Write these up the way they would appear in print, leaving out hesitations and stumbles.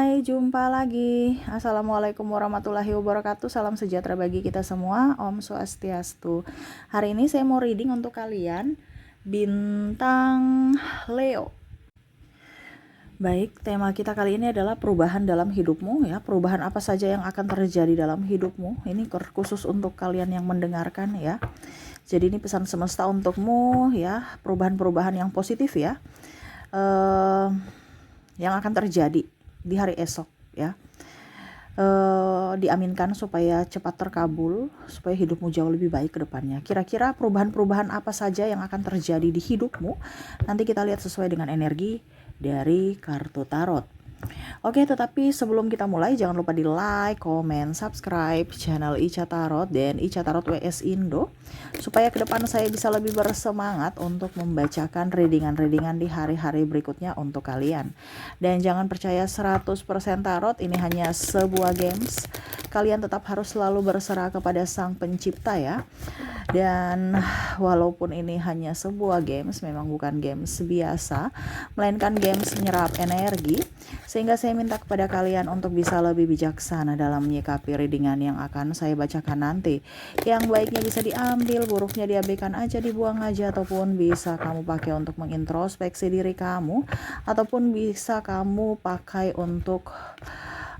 Hai, jumpa lagi. Assalamualaikum warahmatullahi wabarakatuh. Salam sejahtera bagi kita semua. Om Swastiastu. Hari ini saya mau reading untuk kalian bintang Leo. Baik, tema kita kali ini adalah perubahan dalam hidupmu ya. Perubahan apa saja yang akan terjadi dalam hidupmu. Ini khusus untuk kalian yang mendengarkan ya. Jadi ini pesan semesta untukmu ya. Perubahan-perubahan yang positif ya. Yang akan terjadi di hari esok ya. Diaminkan supaya cepat terkabul, supaya hidupmu jauh lebih baik ke depannya. Kira-kira perubahan-perubahan apa saja yang akan terjadi di hidupmu? Nanti kita lihat sesuai dengan energi dari kartu tarot. Oke, tetapi sebelum kita mulai jangan lupa di like, comment, subscribe channel Ica Tarot dan Ica Tarot WS Indo supaya ke depan saya bisa lebih bersemangat untuk membacakan readingan-readingan di hari-hari berikutnya untuk kalian. Dan jangan percaya 100% tarot, ini hanya sebuah games. Kalian tetap harus selalu berserah kepada Sang Pencipta ya. Dan walaupun ini hanya sebuah games, memang bukan games biasa, melainkan games menyerap energi, sehingga saya minta kepada kalian untuk bisa lebih bijaksana dalam menyikapi readingan yang akan saya bacakan nanti. Yang baiknya bisa diambil, buruknya diabaikan aja, dibuang aja, ataupun bisa kamu pakai untuk mengintrospeksi diri kamu, ataupun bisa kamu pakai untuk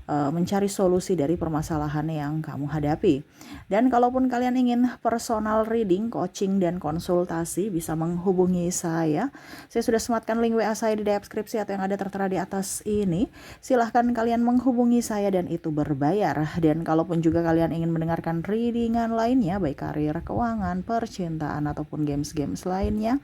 mencari solusi dari permasalahan yang kamu hadapi. Dan kalaupun kalian ingin personal reading, coaching, dan konsultasi, bisa menghubungi saya. Saya sudah sematkan link WA saya di deskripsi atau yang ada tertera di atas ini. Silahkan kalian menghubungi saya dan itu berbayar. Dan kalaupun juga kalian ingin mendengarkan readingan lainnya, baik karir, keuangan, percintaan, ataupun games-games lainnya,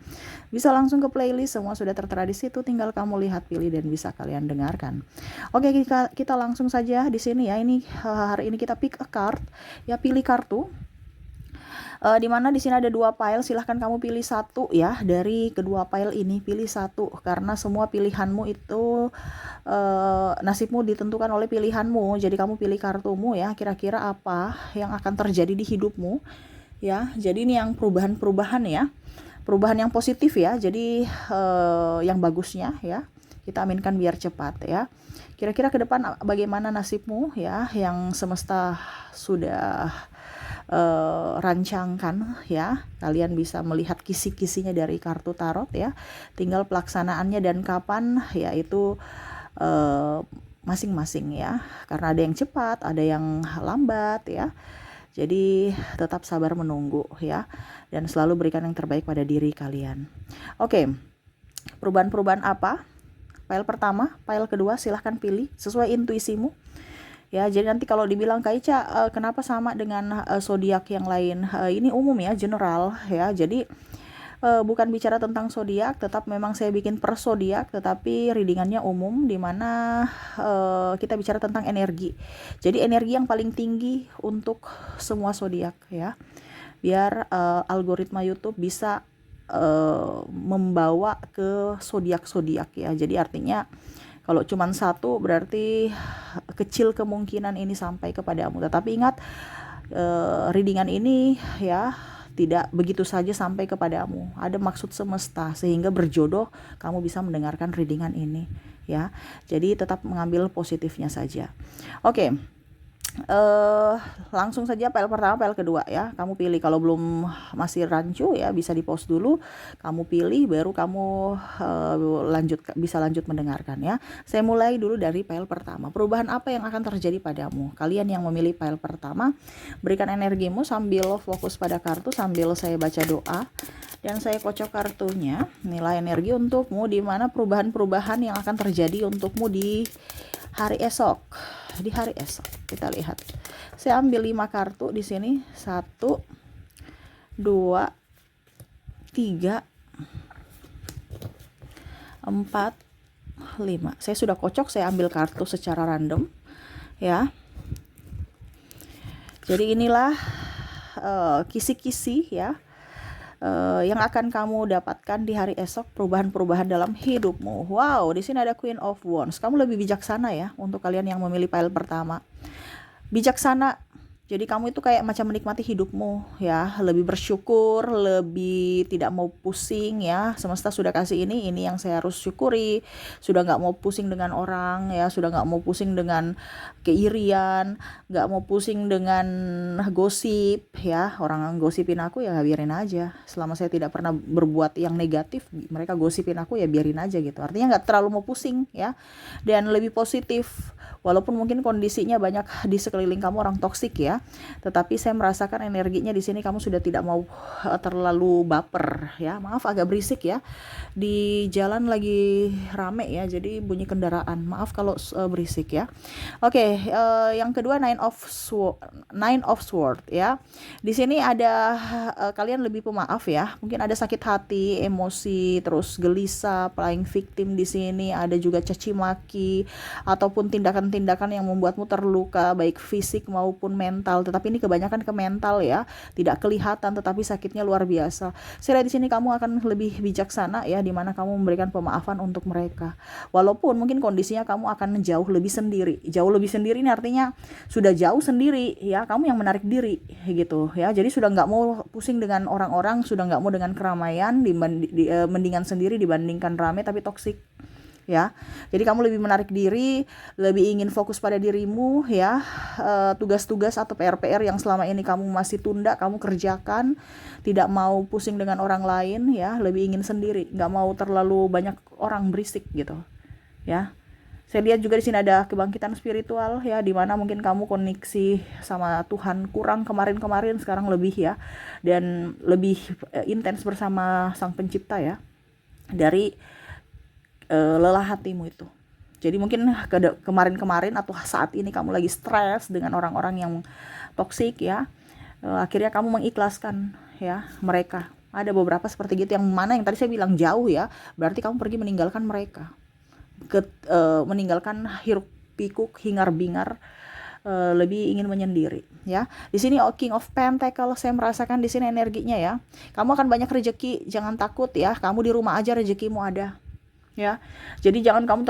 bisa langsung ke playlist, semua sudah tertera di situ. Tinggal kamu lihat, pilih, dan bisa kalian dengarkan. Oke, kita langsung saja di sini ya. Ini hari ini kita pick a card ya, pilih kartu. Dimana di sini ada 2 file, silahkan kamu pilih satu ya dari kedua file ini, pilih satu karena semua pilihanmu itu nasibmu ditentukan oleh pilihanmu. Jadi kamu pilih kartumu ya, kira-kira apa yang akan terjadi di hidupmu ya. Jadi ini yang perubahan-perubahan ya, perubahan yang positif ya. Jadi yang bagusnya ya kita aminkan biar cepat ya. Kira-kira ke depan bagaimana nasibmu ya, yang semesta sudah rancangkan ya. Kalian bisa melihat kisi-kisinya dari kartu tarot ya. Tinggal pelaksanaannya dan kapan ya, itu masing-masing ya. Karena ada yang cepat, ada yang lambat ya. Jadi tetap sabar menunggu ya. Dan selalu berikan yang terbaik pada diri kalian. Oke, perubahan-perubahan apa? File pertama, file kedua, silahkan pilih sesuai intuisimu ya. Jadi nanti kalau dibilang Kak Ica kenapa sama dengan zodiak yang lain, ini umum ya, general ya. Jadi bukan bicara tentang zodiak, tetap memang saya bikin per zodiak, tetapi readingannya umum, dimana kita bicara tentang energi. Jadi energi yang paling tinggi untuk semua zodiak ya, biar algoritma YouTube bisa membawa ke zodiak ya. Jadi artinya kalau cuma satu berarti kecil kemungkinan ini sampai kepadamu. Tetapi ingat, readingan ini ya tidak begitu saja sampai kepadamu. Ada maksud semesta sehingga berjodoh kamu bisa mendengarkan readingan ini ya. Jadi tetap mengambil positifnya saja. Oke. Langsung saja file pertama, file kedua ya. Kamu pilih, kalau belum masih rancu ya bisa di pause dulu, kamu pilih baru kamu bisa lanjut mendengarkan ya. Saya mulai dulu dari file pertama. Perubahan apa yang akan terjadi padamu? Kalian yang memilih file pertama, berikan energimu sambil fokus pada kartu, sambil saya baca doa dan saya kocok kartunya. Nilai energi untukmu, di mana perubahan-perubahan yang akan terjadi untukmu di hari esok. Di hari esok kita lihat. Saya ambil 5 kartu di sini. 1 2 3 4 5. Saya sudah kocok, saya ambil kartu secara random ya. Jadi inilah kisi-kisi ya yang akan kamu dapatkan di hari esok, perubahan-perubahan dalam hidupmu. Wow, di sini ada Queen of Wands. Kamu lebih bijaksana ya untuk kalian yang memilih file pertama. Bijaksana. Jadi kamu itu kayak macam menikmati hidupmu ya, lebih bersyukur, lebih tidak mau pusing ya. Semesta sudah kasih ini yang saya harus syukuri. Sudah nggak mau pusing dengan orang ya, sudah nggak mau pusing dengan keirian, nggak mau pusing dengan gosip ya. Orang gosipin aku ya biarin aja. Selama saya tidak pernah berbuat yang negatif, mereka gosipin aku ya biarin aja gitu. Artinya nggak terlalu mau pusing ya, dan lebih positif. Walaupun mungkin kondisinya banyak di sekeliling kamu orang toksik ya, tetapi saya merasakan energinya di sini kamu sudah tidak mau terlalu baper ya. Maaf agak berisik ya. Di jalan lagi rame ya, jadi bunyi kendaraan. Maaf kalau berisik ya. Oke, yang kedua Nine of Sword ya. Di sini ada kalian lebih pemaaf ya. Mungkin ada sakit hati, emosi, terus gelisah, playing victim di sini. Ada juga caci maki ataupun tindakan-tindakan yang membuatmu terluka baik fisik maupun mental. Tetapi ini kebanyakan ke mental ya. Tidak kelihatan tetapi sakitnya luar biasa. Saya lihat di sini kamu akan lebih bijaksana ya, di mana kamu memberikan pemaafan untuk mereka. Walaupun mungkin kondisinya kamu akan jauh lebih sendiri. Jauh lebih sendiri ini artinya sudah jauh sendiri ya, kamu yang menarik diri gitu ya. Jadi sudah nggak mau pusing dengan orang-orang, sudah nggak mau dengan keramaian, mendingan sendiri dibandingkan rame tapi toksik ya. Jadi kamu lebih menarik diri, lebih ingin fokus pada dirimu ya. Tugas-tugas atau PR-PR yang selama ini kamu masih tunda, kamu kerjakan. Tidak mau pusing dengan orang lain ya, lebih ingin sendiri, nggak mau terlalu banyak orang berisik gitu ya. Saya lihat juga di sini ada kebangkitan spiritual ya, di mana mungkin kamu koneksi sama Tuhan kurang kemarin-kemarin, sekarang lebih ya, dan lebih intens bersama Sang Pencipta ya, dari lelah hatimu itu. Jadi mungkin kemarin-kemarin atau saat ini kamu lagi stres dengan orang-orang yang toksik ya, akhirnya kamu mengikhlaskan ya mereka. Ada beberapa seperti gitu, yang mana yang tadi saya bilang jauh ya, berarti kamu pergi meninggalkan mereka, meninggalkan hiruk pikuk hingar bingar, lebih ingin menyendiri ya. Di sini King of Pentacle saya merasakan di sini energinya ya. Kamu akan banyak rezeki, jangan takut ya. Kamu di rumah aja rezekimu ada ya. Jadi jangan kamu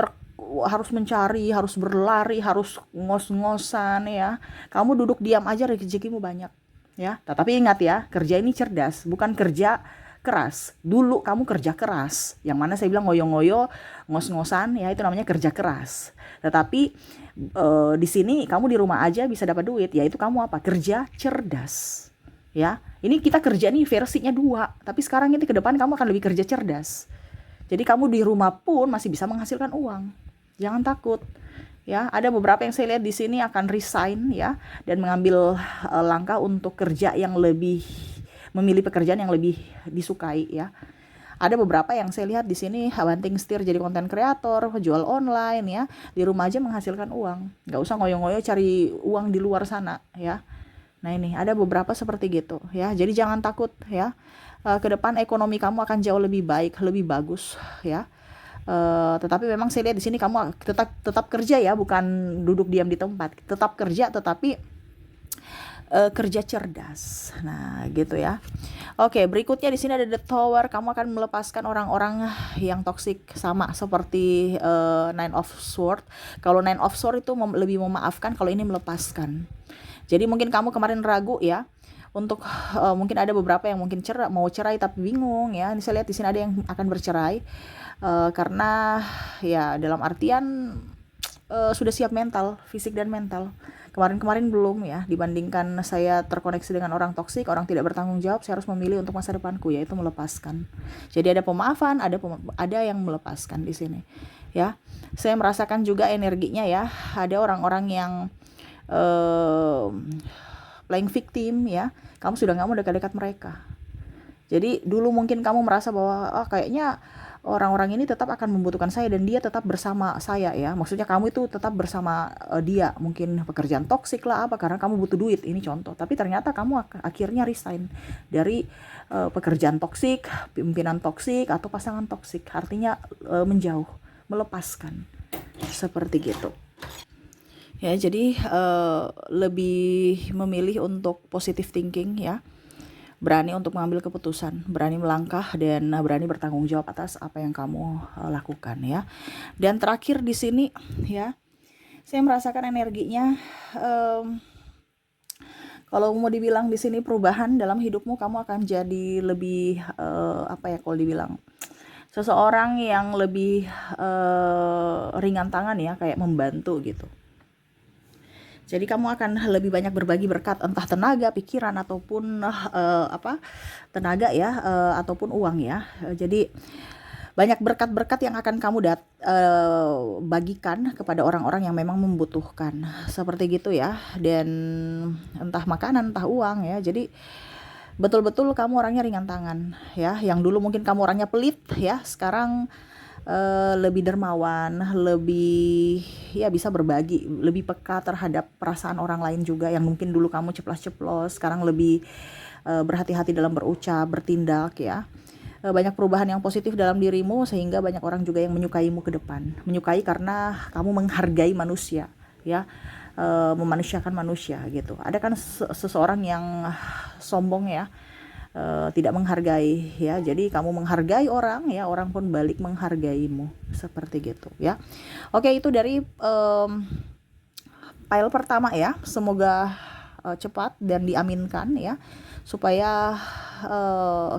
harus mencari, harus berlari, harus ngos-ngosan ya. Kamu duduk diam aja rezekimu banyak ya. Tetapi ingat ya, kerja ini cerdas, bukan kerja keras. Dulu kamu kerja keras, yang mana saya bilang ngoyo-ngoyo, ngos-ngosan ya, itu namanya kerja keras. Tetapi di sini kamu di rumah aja bisa dapat duit, yaitu kamu apa? Kerja cerdas ya. Ini kita kerja nih versinya 2, tapi sekarang ini ke depan kamu akan lebih kerja cerdas. Jadi kamu di rumah pun masih bisa menghasilkan uang. Jangan takut. Ya, ada beberapa yang saya lihat di sini akan resign ya, dan mengambil langkah untuk kerja yang lebih, memilih pekerjaan yang lebih disukai ya. Ada beberapa yang saya lihat di sini banting setir jadi konten kreator, jual online ya, di rumah aja menghasilkan uang. Nggak usah ngoyo-ngoyo cari uang di luar sana ya. Nah ini ada beberapa seperti gitu ya. Jadi jangan takut ya. Ke depan ekonomi kamu akan jauh lebih baik, lebih bagus ya. Tetapi memang saya lihat di sini kamu tetap kerja ya, bukan duduk diam di tempat. Tetap kerja tetapi kerja cerdas. Nah, gitu ya. Oke, berikutnya di sini ada The Tower. Kamu akan melepaskan orang-orang yang toksik, sama seperti Nine of Sword. Kalau Nine of Sword itu lebih memaafkan, kalau ini melepaskan. Jadi mungkin kamu kemarin ragu ya, untuk mungkin ada beberapa yang mungkin mau cerai tapi bingung ya. Ini saya lihat di sini ada yang akan bercerai karena ya dalam artian sudah siap mental, fisik dan mental. Kemarin-kemarin belum ya, dibandingkan saya terkoneksi dengan orang toksik, orang tidak bertanggung jawab, saya harus memilih untuk masa depanku, yaitu melepaskan. Jadi ada pemaafan, ada yang melepaskan di sini ya. Saya merasakan juga energinya ya, ada orang-orang yang playing victim ya. Kamu sudah nggak mau dekat-dekat mereka. Jadi dulu mungkin kamu merasa bahwa kayaknya orang-orang ini tetap akan membutuhkan saya dan dia tetap bersama saya ya. Maksudnya kamu itu tetap bersama dia. Mungkin pekerjaan toksik lah apa, karena kamu butuh duit. Ini contoh. Tapi ternyata kamu akhirnya resign dari pekerjaan toksik, pimpinan toksik, atau pasangan toksik. Artinya menjauh, melepaskan. Seperti gitu. Ya, jadi lebih memilih untuk positive thinking ya. Berani untuk mengambil keputusan, berani melangkah, dan berani bertanggung jawab atas apa yang kamu lakukan ya. Dan terakhir di sini ya, saya merasakan energinya Kalau mau dibilang di sini perubahan dalam hidupmu, kamu akan jadi lebih apa ya kalau dibilang, seseorang yang lebih ringan tangan ya, kayak membantu gitu. Jadi kamu akan lebih banyak berbagi berkat, entah tenaga, pikiran, ataupun tenaga ya, ataupun uang ya. Jadi banyak berkat-berkat yang akan kamu bagikan kepada orang-orang yang memang membutuhkan, seperti gitu ya. Dan entah makanan, entah uang ya. Jadi betul-betul kamu orangnya ringan tangan ya. Yang dulu mungkin kamu orangnya pelit ya, sekarang lebih dermawan, lebih ya bisa berbagi, lebih peka terhadap perasaan orang lain juga. Yang mungkin dulu kamu ceplas-ceplos, sekarang lebih berhati-hati dalam berucap, bertindak ya. Banyak perubahan yang positif dalam dirimu, sehingga banyak orang juga yang menyukaimu ke depan. Menyukai karena kamu menghargai manusia ya, memanusiakan manusia gitu. Ada kan seseorang yang sombong ya, tidak menghargai ya. Jadi kamu menghargai orang ya, orang pun balik menghargaimu, seperti gitu ya. Oke, itu dari file pertama ya. Semoga cepat dan diaminkan ya, supaya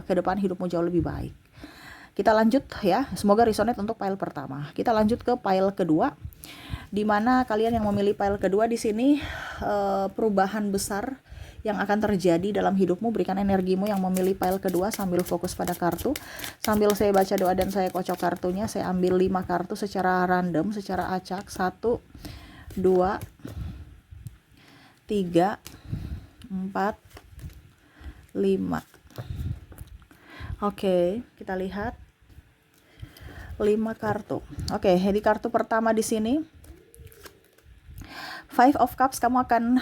ke depan hidupmu jauh lebih baik. Kita lanjut ya, semoga resonate untuk file pertama. Kita lanjut ke file kedua, di mana kalian yang memilih file kedua di sini, perubahan besar yang akan terjadi dalam hidupmu. Berikan energimu yang memilih file kedua sambil fokus pada kartu. Sambil saya baca doa dan saya kocok kartunya, saya ambil 5 kartu secara random, secara acak. 1, 2, 3, 4, 5. Oke, kita lihat 5 kartu. Oke, di kartu pertama di sini 5 of Cups, kamu akan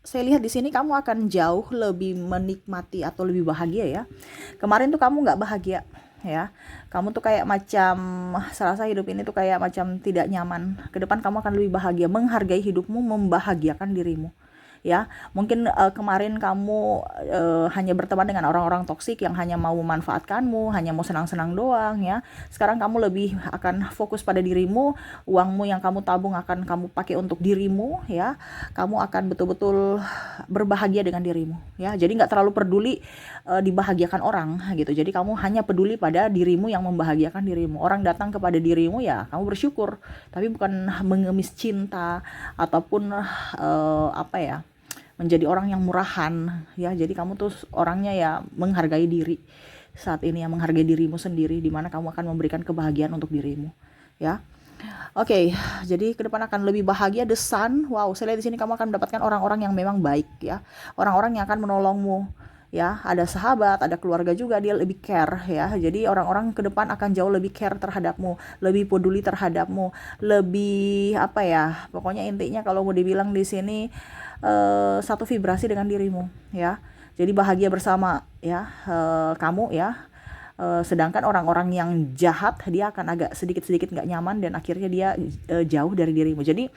saya lihat di sini kamu akan jauh lebih menikmati atau lebih bahagia ya. Kemarin tuh kamu nggak bahagia ya. Kamu tuh kayak macam serasa hidup ini tuh kayak macam tidak nyaman. Ke depan kamu akan lebih bahagia, menghargai hidupmu, membahagiakan dirimu. Ya, mungkin kemarin kamu hanya berteman dengan orang-orang toksik yang hanya mau memanfaatkanmu, hanya mau senang-senang doang ya. Sekarang kamu lebih akan fokus pada dirimu, uangmu yang kamu tabung akan kamu pakai untuk dirimu ya. Kamu akan betul-betul berbahagia dengan dirimu ya. Jadi nggak terlalu peduli dibahagiakan orang gitu. Jadi kamu hanya peduli pada dirimu yang membahagiakan dirimu. Orang datang kepada dirimu ya, kamu bersyukur, tapi bukan mengemis cinta ataupun apa ya, menjadi orang yang murahan ya. Jadi kamu tuh orangnya ya menghargai diri saat ini ya, menghargai dirimu sendiri, di mana kamu akan memberikan kebahagiaan untuk dirimu ya. Oke, jadi ke depan akan lebih bahagia. The Sun, wow, saya lihat di sini kamu akan mendapatkan orang-orang yang memang baik ya, orang-orang yang akan menolongmu ya. Ada sahabat, ada keluarga juga, dia lebih care ya. Jadi orang-orang ke depan akan jauh lebih care terhadapmu, lebih peduli terhadapmu, lebih apa ya, pokoknya intinya kalau mau dibilang di sini satu vibrasi dengan dirimu ya. Jadi bahagia bersama ya, kamu ya. Sedangkan orang-orang yang jahat, dia akan agak sedikit-sedikit nggak nyaman dan akhirnya dia jauh dari dirimu. Jadi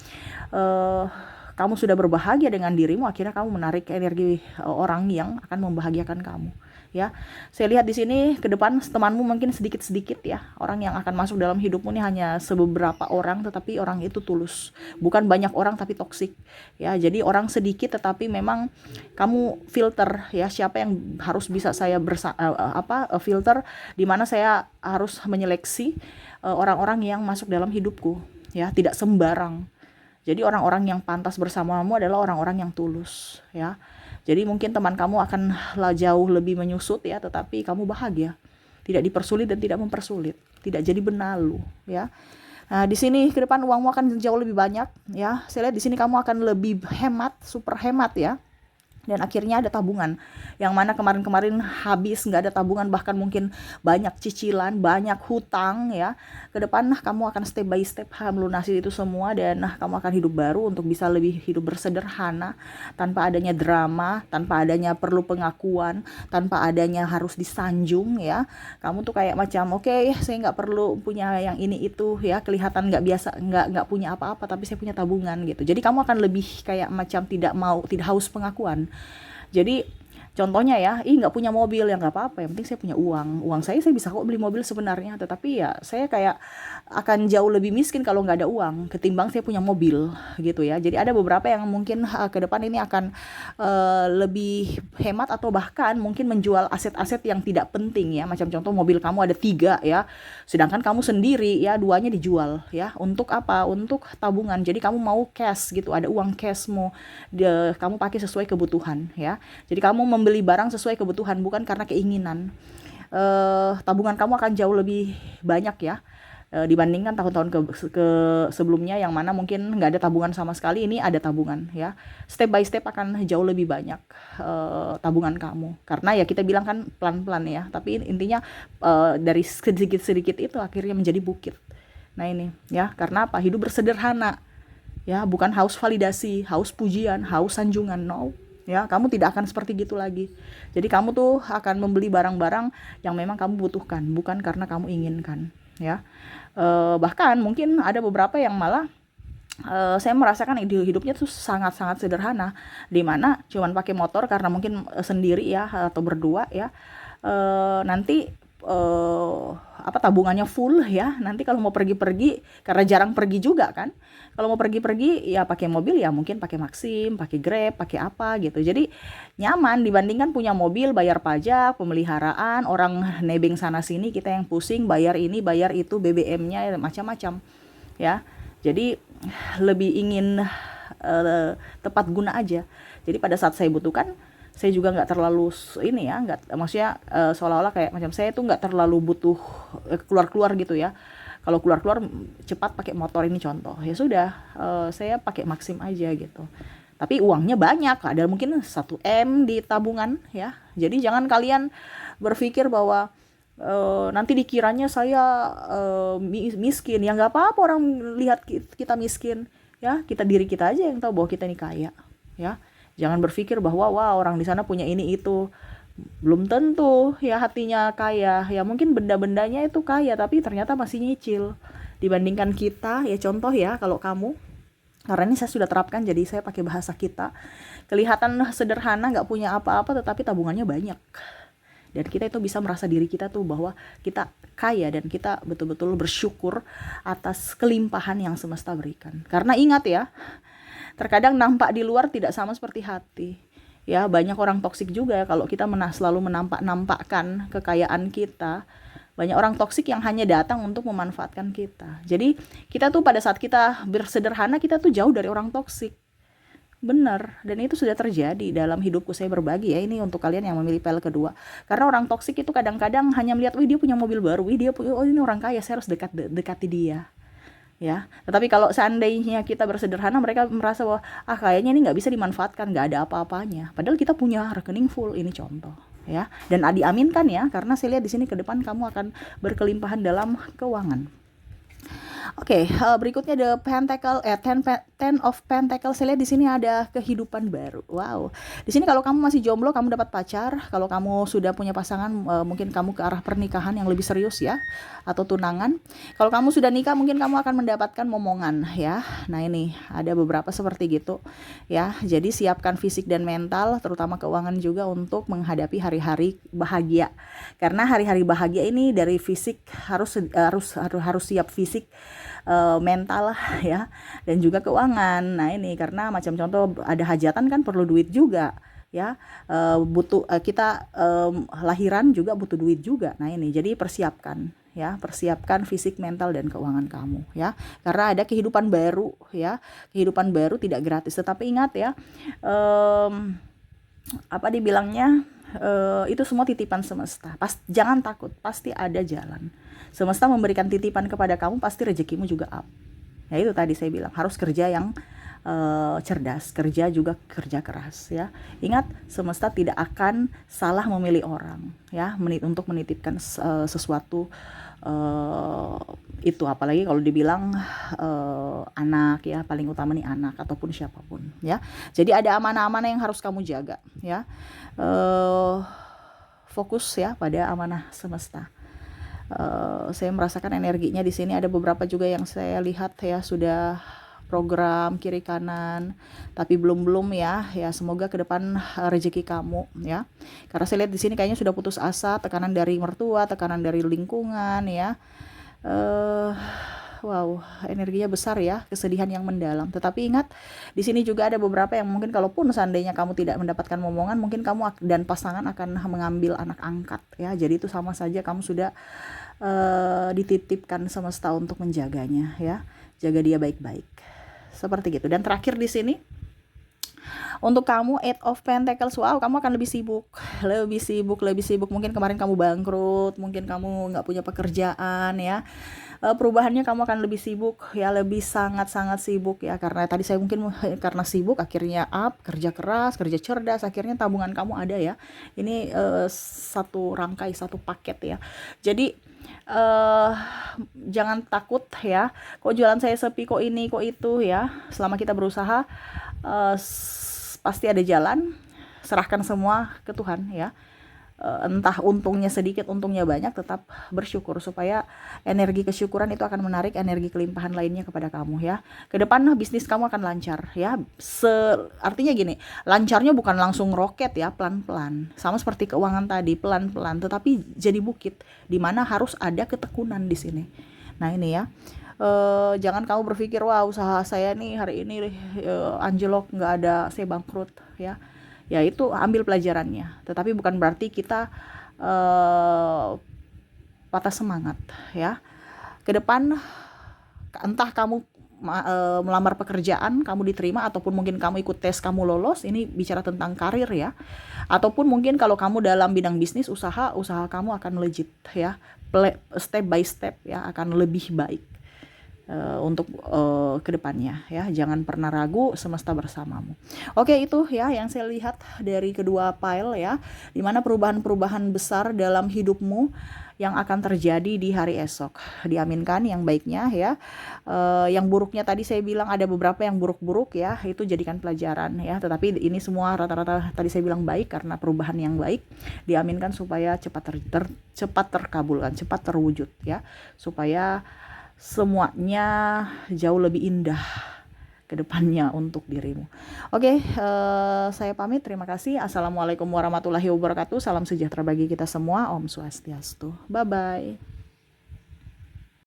kamu sudah berbahagia dengan dirimu, akhirnya kamu menarik energi orang yang akan membahagiakan kamu ya. Saya lihat di sini ke depan temanmu mungkin sedikit-sedikit ya. Orang yang akan masuk dalam hidupmu ini hanya sebeberapa orang, tetapi orang itu tulus. Bukan banyak orang tapi toksik ya. Jadi orang sedikit tetapi memang kamu filter ya, siapa yang harus bisa saya filter, di mana saya harus menyeleksi orang-orang yang masuk dalam hidupku ya, tidak sembarang. Jadi orang-orang yang pantas bersamamu adalah orang-orang yang tulus ya. Jadi mungkin teman kamu akan jauh lebih menyusut ya, tetapi kamu bahagia, tidak dipersulit dan tidak mempersulit, tidak jadi benalu ya. Nah, di sini ke depan uangmu akan jauh lebih banyak ya. Saya lihat di sini kamu akan lebih hemat, super hemat ya. Dan akhirnya ada tabungan, yang mana kemarin-kemarin habis, nggak ada tabungan, bahkan mungkin banyak cicilan, banyak hutang ya. Ke depan kamu akan step by step melunasi itu semua, dan kamu akan hidup baru untuk bisa lebih hidup bersederhana, tanpa adanya drama, tanpa adanya perlu pengakuan, tanpa adanya harus disanjung ya. Kamu tuh kayak macam oke, saya nggak perlu punya yang ini itu ya, kelihatan nggak biasa, nggak punya apa-apa, tapi saya punya tabungan gitu. Jadi kamu akan lebih kayak macam tidak haus pengakuan. Jadi Contohnya ya, nggak punya mobil ya nggak apa-apa, yang penting saya punya uang saya bisa kok beli mobil sebenarnya, tetapi ya saya kayak akan jauh lebih miskin kalau nggak ada uang ketimbang saya punya mobil gitu ya. Jadi ada beberapa yang mungkin ke depan ini akan lebih hemat atau bahkan mungkin menjual aset-aset yang tidak penting ya, macam contoh mobil kamu ada 3 ya, sedangkan kamu sendiri ya 2-nya dijual ya, untuk apa? Untuk tabungan. Jadi kamu mau cash gitu, ada uang cash mau kamu pakai sesuai kebutuhan ya. Jadi kamu membeli barang sesuai kebutuhan, bukan karena keinginan. Tabungan kamu akan jauh lebih banyak ya, dibandingkan tahun-tahun ke sebelumnya yang mana mungkin nggak ada tabungan sama sekali. Ini ada tabungan ya, step by step akan jauh lebih banyak tabungan kamu, karena ya kita bilang kan pelan-pelan ya, tapi intinya dari sedikit-sedikit itu akhirnya menjadi bukit. Nah ini ya, karena apa? Hidup bersederhana ya, bukan haus validasi, haus pujian, haus sanjungan, no ya, kamu tidak akan seperti gitu lagi. Jadi kamu tuh akan membeli barang-barang yang memang kamu butuhkan, bukan karena kamu inginkan ya. Bahkan mungkin ada beberapa yang malah saya merasakan hidupnya tuh sangat-sangat sederhana, dimana cuman pakai motor karena mungkin sendiri ya atau berdua ya. Nanti tabungannya full ya, nanti kalau mau pergi-pergi, karena jarang pergi juga kan, kalau mau pergi-pergi ya pakai mobil, ya mungkin pakai Maxim, pakai Grab, pakai apa gitu. Jadi nyaman dibandingkan punya mobil, bayar pajak, pemeliharaan, orang nebeng sana sini, kita yang pusing bayar ini bayar itu, BBM-nya macam-macam ya. Jadi lebih ingin tepat guna aja. Jadi pada saat saya butuhkan, saya juga nggak terlalu ini ya, nggak, maksudnya seolah-olah kayak macam saya tuh nggak terlalu butuh keluar-keluar gitu ya. Kalau keluar-keluar cepat pakai motor, ini contoh ya, sudah saya pakai Maxim aja gitu. Tapi uangnya banyak, ada mungkin 1 M di tabungan ya. Jadi jangan kalian berpikir bahwa nanti dikiranya saya miskin. Ya nggak apa-apa orang lihat kita miskin ya, diri kita aja yang tahu bahwa kita ini kaya ya. Jangan berpikir bahwa wah orang di sana punya ini itu. Belum tentu ya hatinya kaya. Ya mungkin benda-bendanya itu kaya, tapi ternyata masih nyicil dibandingkan kita. Ya contoh ya, kalau kamu, karena ini saya sudah terapkan, jadi saya pakai bahasa kita. Kelihatan sederhana, nggak punya apa-apa, tetapi tabungannya banyak. Dan kita itu bisa merasa diri kita tuh bahwa kita kaya, dan kita betul-betul bersyukur atas kelimpahan yang semesta berikan. Karena ingat ya, terkadang nampak di luar tidak sama seperti hati. Ya, banyak orang toksik juga kalau kita selalu menampakkan kekayaan kita. Banyak orang toksik yang hanya datang untuk memanfaatkan kita. Jadi, kita tuh pada saat kita bersederhana, kita tuh jauh dari orang toksik. Benar, dan itu sudah terjadi dalam hidupku. Saya berbagi ya, ini untuk kalian yang memilih PL kedua. Karena orang toksik itu kadang-kadang hanya melihat, wih dia punya mobil baru, wih dia punya, oh ini orang kaya, saya harus dekati dia. Ya, tetapi kalau seandainya kita bersederhana, mereka merasa bahwa kayaknya ini nggak bisa dimanfaatkan, nggak ada apa-apanya, padahal kita punya rekening full. Ini contoh ya, dan diaminkan ya, karena saya lihat di sini ke depan kamu akan berkelimpahan dalam keuangan. Oke, berikutnya the Pentacle, ten of Pentacle. Saya lihat di sini ada kehidupan baru. Wow. Di sini kalau kamu masih jomblo, kamu dapat pacar. Kalau kamu sudah punya pasangan, mungkin kamu ke arah pernikahan yang lebih serius ya, atau tunangan. Kalau kamu sudah nikah, mungkin kamu akan mendapatkan momongan ya. Nah, ini ada beberapa seperti gitu ya. Jadi siapkan fisik dan mental, terutama keuangan juga, untuk menghadapi hari-hari bahagia. Karena hari-hari bahagia ini dari fisik harus siap fisik, mental ya, dan juga keuangan. Nah ini karena macam contoh ada hajatan kan perlu duit juga ya, butuh kita lahiran juga butuh duit juga. Nah ini jadi persiapkan ya, persiapkan fisik, mental, dan keuangan kamu ya, karena ada kehidupan baru ya. Kehidupan baru tidak gratis, tetapi ingat ya, apa dibilangnya, itu semua titipan semesta. Jangan takut, pasti ada jalan. Semesta memberikan titipan kepada kamu, pasti rezekimu juga up. Ya itu tadi saya bilang, harus kerja yang cerdas, kerja juga kerja keras ya. Ingat, semesta tidak akan salah memilih orang ya, untuk menitipkan sesuatu itu, apalagi kalau dibilang anak ya, paling utama nih anak ataupun siapapun ya. Jadi ada amanah-amanah yang harus kamu jaga ya. Fokus ya pada amanah semesta. Saya merasakan energinya di sini. Ada beberapa juga yang saya lihat ya sudah program kiri kanan, tapi belum ya. Ya semoga ke depan rezeki kamu ya. Karena saya lihat di sini kayaknya sudah putus asa, tekanan dari mertua, tekanan dari lingkungan ya. Wow, energinya besar ya, kesedihan yang mendalam. Tetapi ingat, di sini juga ada beberapa yang mungkin kalaupun seandainya kamu tidak mendapatkan momongan, mungkin kamu dan pasangan akan mengambil anak angkat ya. Jadi itu sama saja kamu sudah dititipkan semesta untuk menjaganya ya. Jaga dia baik-baik. Seperti gitu. Dan terakhir di sini untuk kamu Eight of Pentacles, wow, kamu akan lebih sibuk. Mungkin kemarin kamu bangkrut, mungkin kamu nggak punya pekerjaan ya. Perubahannya kamu akan lebih sibuk ya, lebih sangat-sangat sibuk ya, karena tadi saya mungkin karena sibuk akhirnya kerja keras, kerja cerdas, akhirnya tabungan kamu ada ya. Ini satu rangkai, satu paket ya. Jadi jangan takut ya, kok jualan saya sepi, kok ini, kok itu ya. Selama kita berusaha pasti ada jalan. Serahkan semua ke Tuhan ya. Entah untungnya sedikit, untungnya banyak, tetap bersyukur supaya energi kesyukuran itu akan menarik energi kelimpahan lainnya kepada kamu ya. Ke depan bisnis kamu akan lancar ya. Artinya gini, lancarnya bukan langsung roket ya, pelan-pelan. Sama seperti keuangan tadi, pelan-pelan, tetapi jadi bukit di mana harus ada ketekunan di sini. Nah, ini ya. Jangan kamu berpikir, wah usaha saya nih hari ini anjlok, nggak ada, saya bangkrut ya. Ya itu ambil pelajarannya, tetapi bukan berarti kita patah semangat ya. Ke depan entah kamu melamar pekerjaan, kamu diterima, ataupun mungkin kamu ikut tes, kamu lolos, ini bicara tentang karir ya. Ataupun mungkin kalau kamu dalam bidang bisnis, usaha kamu akan legit ya, step by step ya, akan lebih baik untuk kedepannya ya. Jangan pernah ragu, semesta bersamamu. Oke, itu ya yang saya lihat dari kedua pile ya, dimana perubahan-perubahan besar dalam hidupmu yang akan terjadi di hari esok. Diaminkan yang baiknya ya. Yang buruknya tadi saya bilang ada beberapa yang buruk-buruk ya, itu jadikan pelajaran ya. Tetapi ini semua rata-rata tadi saya bilang baik karena perubahan yang baik. Diaminkan supaya cepat terkabulkan, cepat terwujud ya, supaya semuanya jauh lebih indah ke depannya untuk dirimu. Oke, saya pamit. Terima kasih. Assalamualaikum warahmatullahi wabarakatuh. Salam sejahtera bagi kita semua. Om Swastiastu. Bye-bye.